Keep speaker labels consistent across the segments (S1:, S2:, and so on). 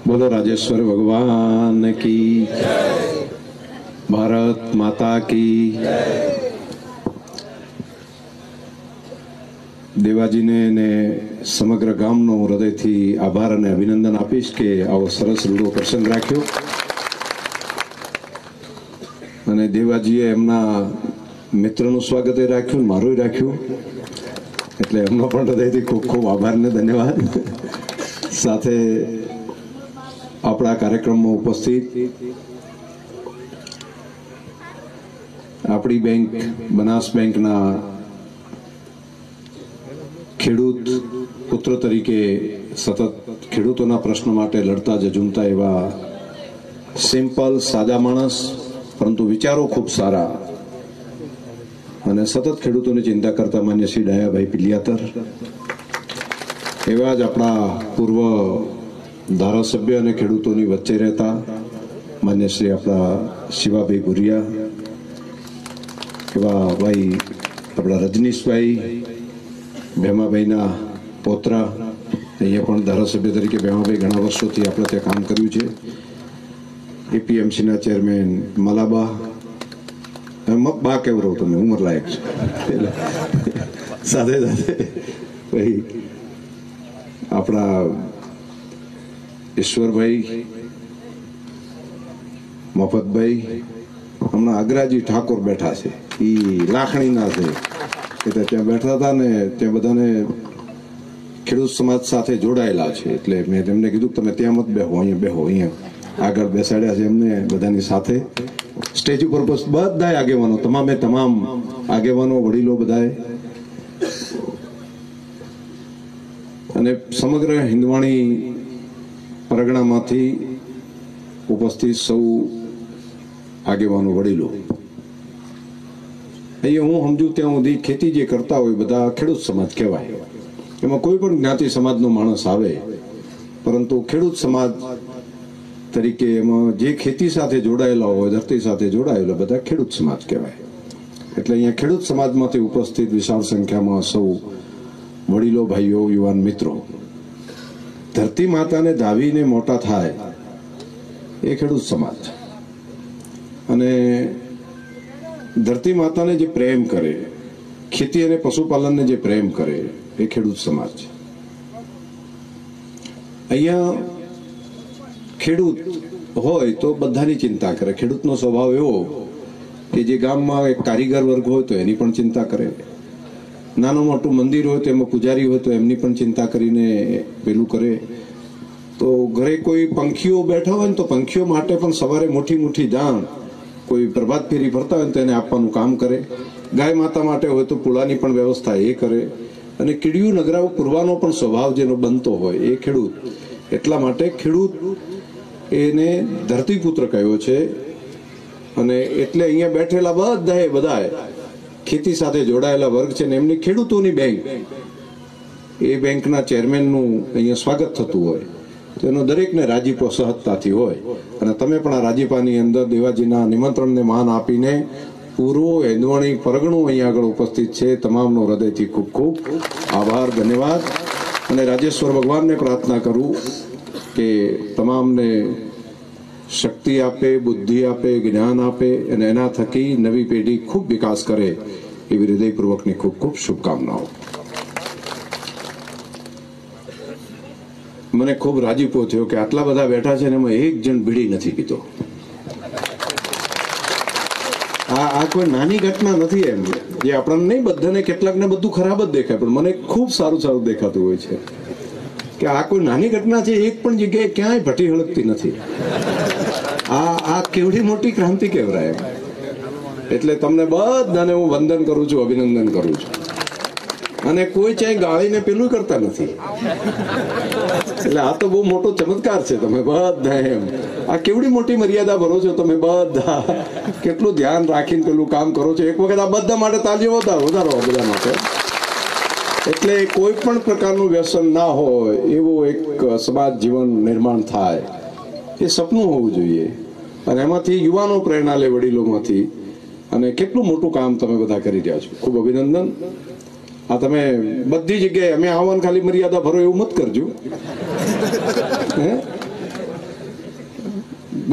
S1: बोलो राजेश्वर भगवान की, भारत माता की। देवाजीने ने समग्र गामनो हृदयथी आभार અને અભિનંદન આપીશ કે આવો સરસ રૂડો પ્રસંગ રાખ્યો અને દેવાજીએ એમના મિત્રનું સ્વાગત રાખ્યું, મારું રાખ્યું, એટલે એમનો પણ હૃદયથી ખૂબ ખૂબ આભાર ને ધન્યવાદ। સાથે આપણા કાર્યક્રમમાં ઉપસ્થિત આપણી બેંક બનાસ બેંકના ખેડૂત પુત્ર તરીકે સતત ખેડૂતોના પ્રશ્ન માટે લડતા ઝઝૂમતા એવા સિમ્પલ સાદા માણસ પરંતુ વિચારો ખૂબ સારા અને સતત ખેડૂતોની ચિંતા કરતા માન્ય શ્રી ડાયાભાઈ પિલિયાતર, એવા જ આપણા પૂર્વ ધારાસભ્ય અને ખેડૂતોની વચ્ચે રહેતા માન્ય શ્રી આપણા શિવાભાઈ ભુરિયા, એવા ભાઈ આપણા રજનીશભાઈ ભેમાભાઈના પોતરા, અહીંયા પણ ધારાસભ્ય તરીકે ભેમાભાઈ ઘણા વર્ષોથી આપણે ત્યાં કામ કર્યું છે, એપીએમસીના ચેરમેન મલાબા, બા કેવું રહું તમે ઉંમર લાયક છે, સાથે સાથે ભાઈ આપણા ઈશ્વરભાઈ, મફતભાઈ, હમણાં અગ્રાજી ઠાકોર બેઠા છે, એ લાખણીના છે, એટલે ત્યાં બેઠા હતા ને ત્યાં બધાને ખેડૂત સમાજ સાથે જોડાયેલા છે, એટલે મેં તેમને કીધું તમે ત્યાં મત બેહો, અહીંયા બેહો, અહીંયા આગળ બેસાડ્યા છે એમને બધાની સાથે સ્ટેજ ઉપર બધા આગેવાનો, તમામે તમામ આગેવાનો, વડીલો બધાએ, અને સમગ્ર હિંદવાણી પરગણામાંથી ઉપસ્થિત સૌ આગેવાનો, વડીલો, અહીંયા હું સમજુ ત્યાં સુધી ખેતી જે કરતા હોય બધા ખેડૂત સમાજ કહેવાય, એમાં કોઈ પણ જ્ઞાતિ સમાજનો માણસ આવે, પરંતુ ખેડૂત સમાજ તરીકે એમાં જે ખેતી સાથે જોડાયેલા હોય, ધરતી સાથે જોડાયેલા બધા ખેડૂત સમાજ કહેવાય, એટલે અહીંયા ખેડૂત સમાજમાંથી ઉપસ્થિત વિશાળ સંખ્યામાં સૌ વડીલો, ભાઈઓ, યુવાન મિત્રો, ધરતી માતાને ધાવીને મોટા થાય એ ખેડૂત સમાજ, અને ધરતી માતાને જે પ્રેમ કરે, ખેતી અને પશુપાલનને જે પ્રેમ કરે એ ખેડૂત સમાજ છે। અહીંયા ખેડૂત હોય તો બધાની ચિંતા કરે, ખેડૂતનો સ્વભાવ એવો કે જે ગામમાં એક કારીગર વર્ગ હોય તો એની પણ ચિંતા કરે, નાનું મોટું મંદિર હોય તો એમાં પૂજારી હોય તો એમની પણ ચિંતા કરીને પેલું કરે, તો ઘરે કોઈ પંખીઓ બેઠા હોય ને તો પંખીઓ માટે પણ સવારે મોટી મોટી દાણ કોઈ પ્રભાત ફેરી ફરતા હોય તો એને આપવાનું કામ કરે, ગાય માતા માટે હોય તો પુલાની પણ વ્યવસ્થા એ કરે, અને કીડિયું નગરાઓ પૂરવાનો પણ સ્વભાવ જેનો બનતો હોય એ ખેડૂત, એટલા માટે ખેડૂત એને ધરતીપુત્ર કહ્યો છે, અને એટલે અહીંયા બેઠેલા બધાએ ખેતી સાથે જોડાયેલા વર્ગ છે ને એમની ખેડૂતોની બેંક, એ બેંકના ચેરમેનનું અહીંયા સ્વાગત થતું હોય તો એનો દરેકને રાજીપો સહજતાથી હોય, અને તમે પણ આ રાજીપાની અંદર દેવાજીના નિમંત્રણને માન આપીને પૂર્વ હિંદવાણી પરગણું અહીંયા આગળ ઉપસ્થિત છે, તમામનો હૃદયથી ખૂબ ખૂબ આભાર, ધન્યવાદ, અને રાજેશ્વર ભગવાનને પ્રાર્થના કરું કે તમામને શક્તિ આપે, બુદ્ધિ આપે, જ્ઞાન આપે, અને એના થકી નવી પેઢી ખૂબ વિકાસ કરે એવી હૃદયપૂર્વકની ખૂબ ખૂબ શુભકામનાઓ। મને ખૂબ રાજીપો થયો કે આટલા બધા બેઠા છે ને એમાં એક જણ બીડી નથી પીતો। આ કોઈ નાની ઘટના નથી, એમ જે આપણને નહીં, બધાને કેટલાકને બધું ખરાબ જ દેખાય, પણ મને ખૂબ સારું સારું દેખાતું હોય છે કે આ કોઈ નાની ઘટના છે, એક પણ જગ્યાએ ક્યાંય ભઠ્ઠી હળગતી નથી। આ કેવડી મોટી ક્રાંતિ કહેવાય, એટલે તમને બધાને હું વંદન કરું છું, અભિનંદન કરું છું, અને કોઈ ચાહે ગાળીને પેલું કરતા નથી, એટલે આ તો બહુ મોટો ચમત્કાર છે, તમે બધા એમ આ કેવડી મોટી મર્યાદા ભરો છો, તમે બધા કેટલું ધ્યાન રાખીને પેલું કામ કરો છો, એક વખત આ બધા માટે તાલીઓ વધારો બધા માટે, એટલે કોઈ પણ પ્રકારનું વ્યસન ના હોય એવું એક સમાજ જીવન નિર્માણ થાય એ સપનું હોવું જોઈએ, અને એમાંથી યુવાનો પ્રેરણા લે, વડીલોમાંથી, અને કેટલું મોટું કામ તમે બધા કરી રહ્યા છો, ખૂબ અભિનંદન। આ તમે બધી જગ્યાએ અમે આવવાનું ખાલી મર્યાદા ભરો એવું મત કરજો,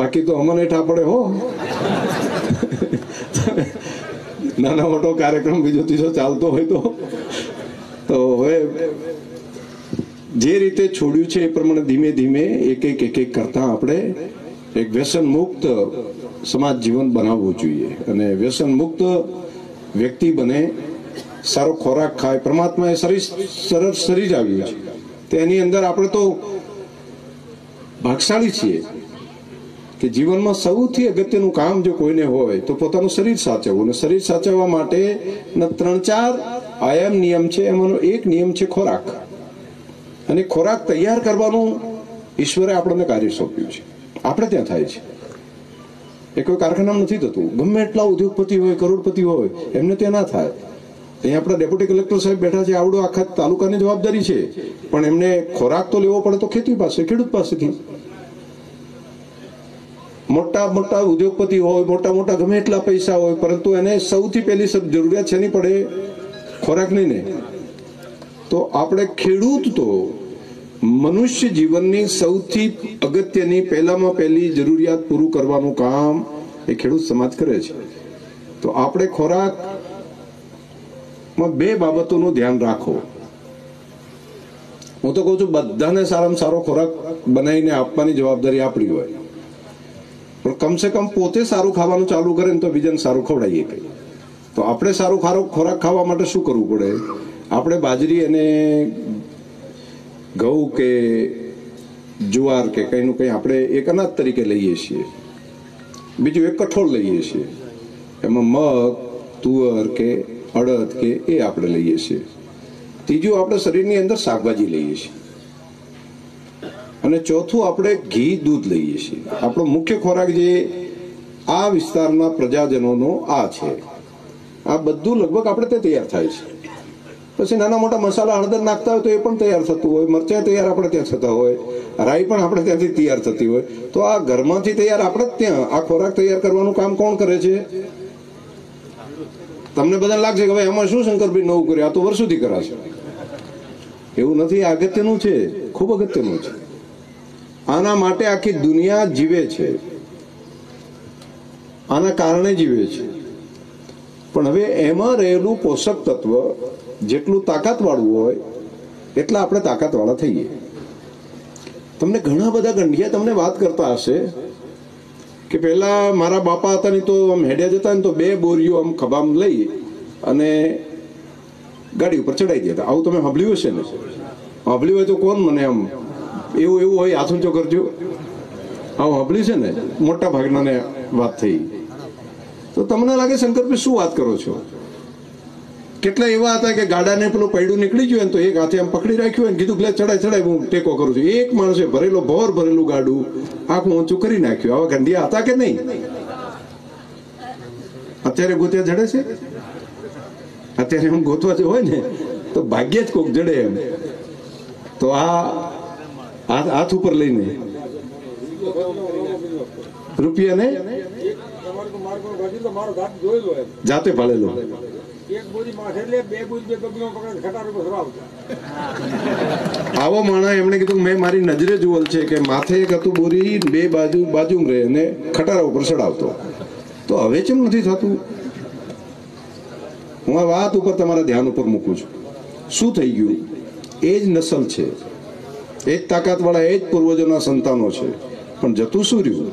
S1: બાકી તો અમને ઠા પડે હો. નાના મોટો કાર્યક્રમ બીજો ત્રીજો ચાલતો હોય તો હવે જે રીતે છોડ્યું છે એ પ્રમાણે ધીમે ધીમે એક એક કરતા આપણે એક વ્યસન મુક્ત સમાજ જીવન બનાવવું જોઈએ. અને વ્યસન મુક્ત વ્યક્તિ બને, સારો ખોરાક ખાય. પરમાત્માએ સરસ શરીર આવ્યું છે, તેની અંદર આપણે તો ભાગશાળી છીએ કે જીવનમાં સૌથી અગત્યનું કામ જો કોઈને હોય તો પોતાનું શરીર સાચવવું. અને શરીર સાચવવા માટે 3-4 આયામ નિયમ છે. એમાંનો એક નિયમ છે ખોરાક. અને ખોરાક તૈયાર કરવાનું ઈશ્વરે આપણને કાર્ય સોંપ્યું છે. આપણે ત્યાં થાય છે, એ કોઈ કારખાનામાં નથી થતું. ગમે એટલા ઉદ્યોગપતિ હોય, કરોડપતિ હોય, એમને ત્યાં ના થાય. અહીંયા આપણા ડેપ્યુટી કલેક્ટર સાહેબ બેઠા છે, આવડો આખા તાલુકાની જવાબદારી છે, પણ એમને ખોરાક તો લેવો પડે તો ખેતી પાસે, ખેડૂત પાસેથી. મોટા મોટા ઉદ્યોગપતિ હોય, મોટા મોટા ગમે એટલા પૈસા હોય, પરંતુ એને સૌથી પહેલી જરૂરિયાત છે નહીં પડે ખોરાકની ને. તો આપણે ખેડૂત તો મનુષ્ય જીવનની સૌથી અગત્યની પહેલામાં પહેલી જરૂરિયાત પૂરું કરવાનું કામ એ ખેડૂત સમાજ કરે છે. તો આપણે ખોરાકમાં 2 બાબતોનું ધ્યાન રાખો. હું તો કહું છું બધાને સારામાં સારો ખોરાક બનાવીને આપવાની જવાબદારી આપણી હોય, પણ કમસે કમ પોતે સારું ખાવાનું ચાલુ કરે ને તો બીજાને સારું ખવડાવીએ કઈ. તો આપણે સારું ખોરાક ખાવા માટે શું કરવું પડે? આપણે બાજરી અને ઘઉં કે જુવાર કે કંઈનું કંઈ આપણે એક અનાજ તરીકે લઈએ છીએ. બીજું એક કઠોળ લઈએ છીએ. એમાં મગ, તુવર કે અડદ કે એ આપણે લઈએ છીએ. ત્રીજું આપણે શરીરની અંદર શાકભાજી લઈએ છીએ. અને ચોથું આપણે ઘી, દૂધ લઈએ છીએ. આપણો મુખ્ય ખોરાક જે આ વિસ્તારના પ્રજાજનોનો આ છે. આ બધું લગભગ આપણે તે તૈયાર થાય છે. પછી નાના મોટા મસાલા હળદર નાખતા હોય તો એ પણ તૈયાર થતું હોય. મરચાં તૈયાર આપણે ત્યાં થતા હોય, રાઈ પણ આપણે ત્યાંથી તૈયાર થતી હોય. તો આ ઘરમાંથી તૈયાર આપણે ત્યાં આ ખોરાક તૈયાર કરવાનું કામ કોણ કરે છે? તમને બધાને લાગશે કે ભાઈ એમાં શું શંકરભાઈ નવું કર્યું, આ તો વર્ષોથી કરાશે. એવું નથી. અગત્યનું છે, ખૂબ અગત્યનું છે. આના માટે આખી દુનિયા જીવે છે, આના કારણે જીવે છે. પણ હવે એમાં રહેલું પોષક તત્વ જેટલું તાકાતવાળું હોય એટલા આપણે તાકાતવાળા થઈએ. તમને ઘણા બધા ગંઢિયા તમને વાત કરતા હશે કે પહેલા મારા બાપા હતા ને તો આમ હેડ્યા જતા ને તો 2 બોરીઓ આમ ખભામ લઈ અને ગાડી ઉપર ચડાવી દેતા. આવું તમે સાંભળ્યું હશે ને? સાંભળ્યું હોય તો કોણ મને આમ એવું હોય હાથ ઊંચો કરજો. આવું સાંભળ્યું છે ને? મોટા ભાગનાને વાત થઈ. તો તમને લાગે શંકરભાઈ શું વાત કરો છો? કેટલા એવા હતા કે ગાડાને પેલું પૈડું નીકળી ગયું ને તો એક હાથે આમ પકડી રાખ્યું હોય ને કીધું કે ચડાય હું ટેકો કરું છું. એક માણસે ભરેલું ગાડું આખું ઊંચું કરી નાખ્યું. આવા ગંઢિયા હતા કે નહીં? અત્યારે ગોત્યા જડે છે? અત્યારે એમ ગોતવા જે હોય ને તો ભાગ્યે જ કોક જડે એમ. તો આ હાથ ઉપર લઈને રૂપિયાને જાતે પાડેલો. આવો માણસ એમણે કીધું મેં મારી નજરે જોયેલ છે કે માથે એક હતું બોરી, 2 બાજુ રહે અને ખટારા ઉપર ચડાવતો. તો હવે કેમ નથી થતું? હું આ વાત ઉપર તમારા ધ્યાન ઉપર મૂકું છું. શું થઈ ગયું? એ જ નસલ છે, એ જ તાકાતવાળા, એ જ પૂર્વજોના સંતાનો છે. પણ જતું શું રહ્યું?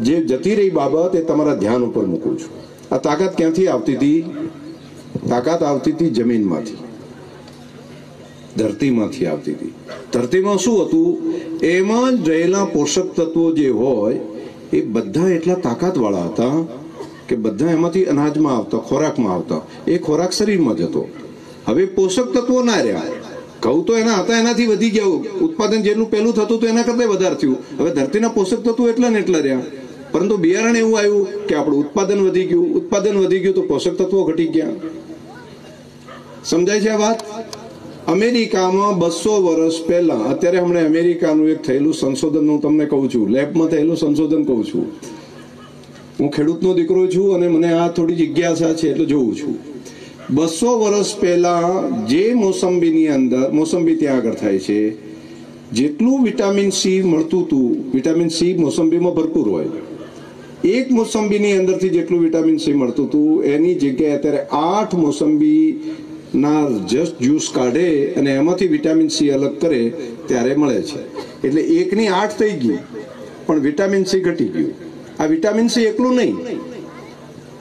S1: જે જતી રહી બાબત એ તમારા ધ્યાન ઉપર મૂકું છું. આ તાકાત ક્યાંથી આવતી હતી? તાકાત આવતી હતી જમીનમાંથી, ધરતીમાંથી આવતી હતી. ધરતીમાં શું હતું? એમાં જ રહેલા પોષક તત્વો જે હોય એ બધા એટલા તાકાતવાળા હતા કે બધા એમાંથી અનાજમાં આવતા, ખોરાકમાં આવતા. એ ખોરાક શરીરમાં જતો. હવે પોષક તત્વો ના રહ્યા. ઘઉં તો એના હતા, એનાથી વધી ગયા. ઉત્પાદન જેટલું પહેલું થતું હતું એના કરતા વધારે થયું. હવે ધરતીના પોષક તત્વો એટલા ને એટલા રહ્યા. પરંતુ બિયારણ એવું આવ્યું કે આપણું ઉત્પાદન વધી ગયું તો પોષક તત્વો ઘટી ગયા. સમજાય છે આ વાત? અમેરિકામાં 200 વર્ષ પહેલા, અત્યારે હમણાં અમેરિકાનું એક થયેલું સંશોધન હું તમને કહું છું, લેબમાં થયેલું સંશોધન કહું છું. હું ખેડૂતનો દીકરો છું અને મને આ થોડી જિજ્ઞાસા છે એટલે જોઉં છું. 200 વર્ષ પહેલા જે મોસંબી ત્યાં આગળ થાય છે જેટલું વિટામિન સી મળતું હતું, વિટામિન સી મોસંબીમાં ભરપૂર હોય, એક મોસંબીની અંદરથી જેટલું વિટામિન સી મળતું હતું એની જગ્યાએ અત્યારે 8 મોસંબીના જસ્ટ જ્યુસ કાઢે અને એમાંથી વિટામિન સી અલગ કરે ત્યારે મળે છે. એટલે 1ની 8 થઈ ગયું, પણ વિટામિન સી ઘટી ગયું. આ વિટામિન સી એકલું નહીં.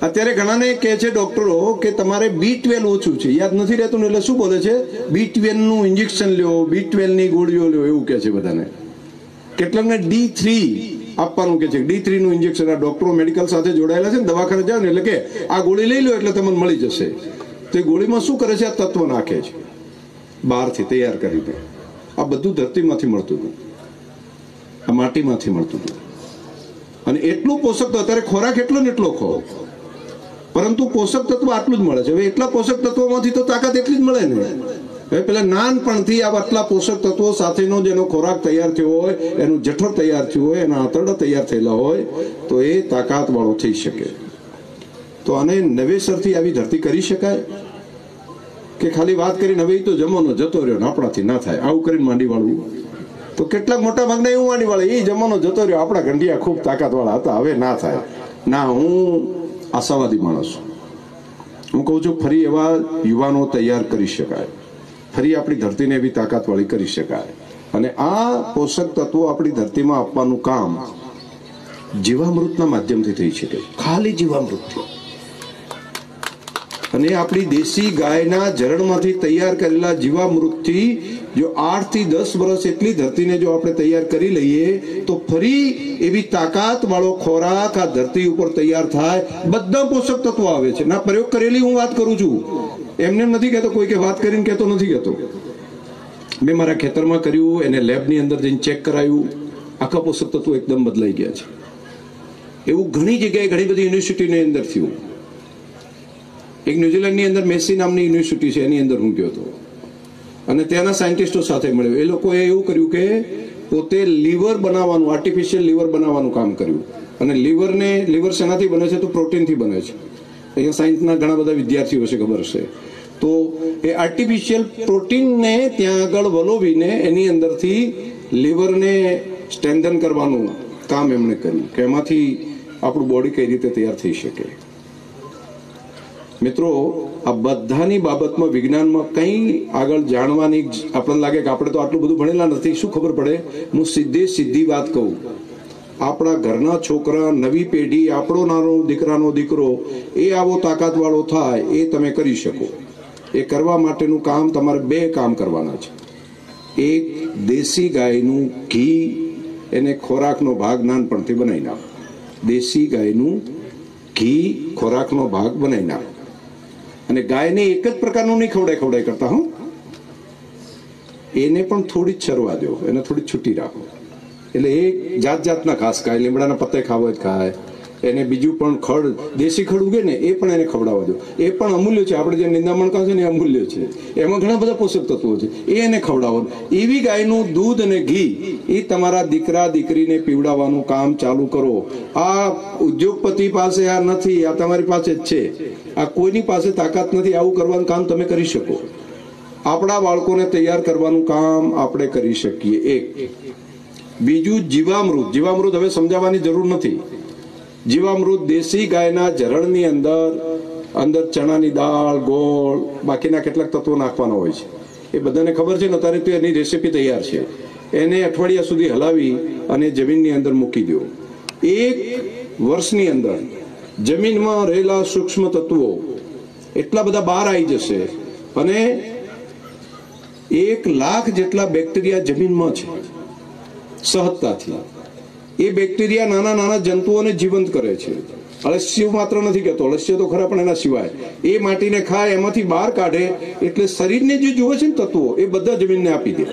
S1: અત્યારે ઘણાને કહે છે ડોક્ટરો કે તમારે B12 ઓછું છે, યાદ નથી રહેતું ને એટલે શું બોલે છે, B12 નું ઇન્જેક્શન લ્યો, B12 ની ગોળીઓ લ્યો, એવું કહે છે બધાને. કેટલાકને D3 આપવાનું કે છે, D3 નું ઇન્જેક્શન. આ ડોક્ટરો મેડિકલ સાથે જોડાયેલા છે ને, દવાખાને જાવ ને એટલે કે આ ગોળી લઈ લો એટલે તમને મળી જશે. તો એ ગોળીમાં શું કરે છે, આ તત્વ નાખે છે બહારથી તૈયાર કરીને. આ બધું ધરતીમાંથી મળતું હતું, આ માટીમાંથી મળતું હતું. અને એટલું પોષક તો અત્યારે ખોરાક એટલો ને એટલો ખો, પરંતુ પોષક તત્વ આટલું જ મળે છે. હવે એટલા પોષક તત્વોમાંથી તો તાકાત એટલી જ મળે ને. હવે પેલા નાનપણથી આ આટલા પોષક તત્વો સાથેનો જેનો ખોરાક તૈયાર થયો હોય, એનું જઠર તૈયાર થયું હોય, એના આંતરડા તૈયાર થયેલા હોય તો એ તાકાત વાળો થઈ શકે. તો આને નવેસરથી આવી ધરતી કરી શકાય કે ખાલી વાત કરીને હવે તો જમાનો જતો રહ્યો ને આપણાથી ના થાય આવું કરીને માંડી વાળવું? તો કેટલાક મોટા ભાગના એવું માંડી વાળે એ જમાનો જતો રહ્યો, આપણા ગંઢિયા ખૂબ તાકાત વાળા હતા, હવે ના થાય. ના, હું આશાવાદી માણસ છું. હું કહું છું ફરી એવા યુવાનો તૈયાર કરી શકાય, ફરી આપણી ધરતીને એવી તાકાતવાળી કરી શકાય. અને આ પોષક તત્વો આપણી ધરતીમાં આપવાનું કામ જીવામૃતના માધ્યમથી થઈ શકે, ખાલી જીવામૃતથી. અને આપણી દેશી ગાયના જરણમાંથી તૈયાર કરેલા જીવામૃતથી જો 8 થી 10 વર્ષ એટલી ધરતીને જો આપણે તૈયાર કરી લઈએ તો ફરી એવી તાકાત વાળો ખોરાક આ ધરતી ઉપર તૈયાર થાય. બધા પોષક તત્વો આવે છે. ના, પ્રયોગ કરેલી હું વાત કરું છું, એમને નથી કહેતો, કોઈ કે વાત કરીને કહેતો નથી કહેતો. મેં મારા ખેતરમાં કર્યું, એને લેબની અંદર જઈને ચેક કરાયું, આખા પોષક તત્વો એકદમ બદલાઈ ગયા છે. એવું ઘણી જગ્યાએ ઘણી બધી યુનિવર્સિટીની અંદર થયું. એક ન્યુઝીલેન્ડની અંદર મેસી નામની યુનિવર્સિટી છે, એની અંદર હું ગયો હતો અને ત્યાંના સાયન્ટિસ્ટો સાથે મળ્યો. એ લોકોએ એવું કર્યું કે પોતે લીવર બનાવવાનું, આર્ટિફિશિયલ લીવર બનાવવાનું કામ કર્યું. અને લીવર શેનાથી બને છે? તો પ્રોટીનથી બને છે. અહીંયા સાયન્સના ઘણા બધા વિદ્યાર્થીઓ છે, ખબર હશે. તો એ આર્ટિફિશિયલ પ્રોટીનને ત્યાં આગળ વલોવીને એની અંદરથી લીવરને સ્ટ્રેન્થન કરવાનું કામ એમણે કર્યું કે એમાંથી આપણું બોડી કઈ રીતે તૈયાર થઈ શકે. મિત્રો, આ બધાની બાબતમાં વિજ્ઞાનમાં કંઈ આગળ જાણવાની આપણને લાગે કે આપણે તો આટલું બધું ભણેલા નથી, શું ખબર પડે? હું સીધી વાત કહું, આપણા ઘરના છોકરા, નવી પેઢી, આપણો નાનો દીકરાનો દીકરો એ આવો તાકાતવાળો થાય એ તમે કરી શકો. એ કરવા માટેનું કામ તમારે 2 કામ કરવાના છે. એક, દેશી ગાયનું ઘી, એને ખોરાકનો ભાગ નાનપણથી બનાવી નાખો. દેશી ગાયનું ઘી ખોરાકનો ભાગ બનાવી નાખો. અને ગાયને એક જ પ્રકારનું નહીં ખવડાય કરતા, હું એને પણ થોડી જ ચરવા દો, એને થોડી છૂટી રાખો. એટલે એ જાતના ઘાસ ખાય, લીમડાના પત્તે ખાવો જ ખાય, એને બીજું પણ ખડ, દેશી ખડ ઉગે ને એ પણ એને ખવડાવવા દો. એ પણ અમૂલ્ય છે. આપણે જે નિંદામણ કહે છે ને એ અમૂલ્ય છે, એમાં ઘણા બધા પોષક તત્વો છે, એ એને ખવડાવવાનું. એવી ગાયનું દૂધ અને ઘી એ તમારા દીકરા દીકરીને પીવડાવવાનું કામ ચાલુ કરો. આ ઉદ્યોગપતિ પાસે આ નથી, આ તમારી પાસે જ છે. આ કોઈની પાસે તાકાત નથી. આવું કરવાનું કામ તમે કરી શકો. આપણા બાળકોને તૈયાર કરવાનું કામ આપણે કરી શકીએ. એક. બીજું, જીવામૃત હવે સમજાવવાની જરૂર નથી. જીવામૃત દેશી ગાયના જરણની અંદર ચણાની દાળ, ગોળ, બાકીના કેટલાક તત્વો નાખવાના હોય છે. એ બધાને ખબર છે ને, અત્યારે તો એની રેસીપી તૈયાર છે. એને અઠવાડિયા સુધી હલાવી અને જમીનની અંદર મૂકી દો. 1 વર્ષની અંદર જમીનમાં રહેલા સૂક્ષ્મ તત્વો એટલા બધા બહાર આવી જશે અને 1 લાખ જેટલા બેક્ટેરિયા જમીનમાં છે સહજતાથી. એ બેક્ટેરિયા નાના જંતુઓને જીવંત કરે છે. અળસિયું માત્ર નથી કહેતો, અળસિયું તો ખરા, પણ એના સિવાય એ માટીને ખાય, એમાંથી બહાર કાઢે. એટલે શરીરને જે જોવે છે ને તત્વો, એ બધા જમીનને આપી દે.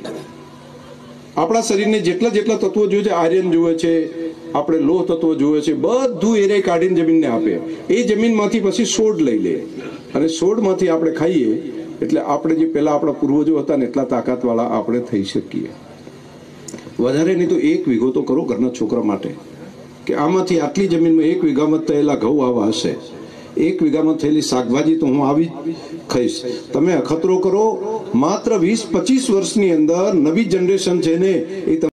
S1: આપણા શરીરને જેટલા તત્વો જોઈએ છે, આયર્ન જોવે છે, આપણે લોહ તત્વો જોવે છે, બધું એરે કાઢીને જમીનને આપે. એ જમીનમાંથી પછી છોડ લઈ લે અને છોડમાંથી આપણે ખાઈએ. એટલે આપણે જે પહેલા આપણા પૂર્વજો હતા ને એટલા તાકાતવાળા આપણે થઈ શકીએ. વધારે નહીં તો 1 વીઘો તો કરો ઘરના છોકરા માટે, કે આમાંથી આટલી જમીનમાં 1 વીઘામાં થયેલા ઘઉં આવા હશે. 1 વીઘામાં થયેલી શાકભાજી તો હું આવી ખાઈશ. તમે અખતરો કરો, માત્ર 20-25 વર્ષની અંદર નવી જનરેશન છે ને એ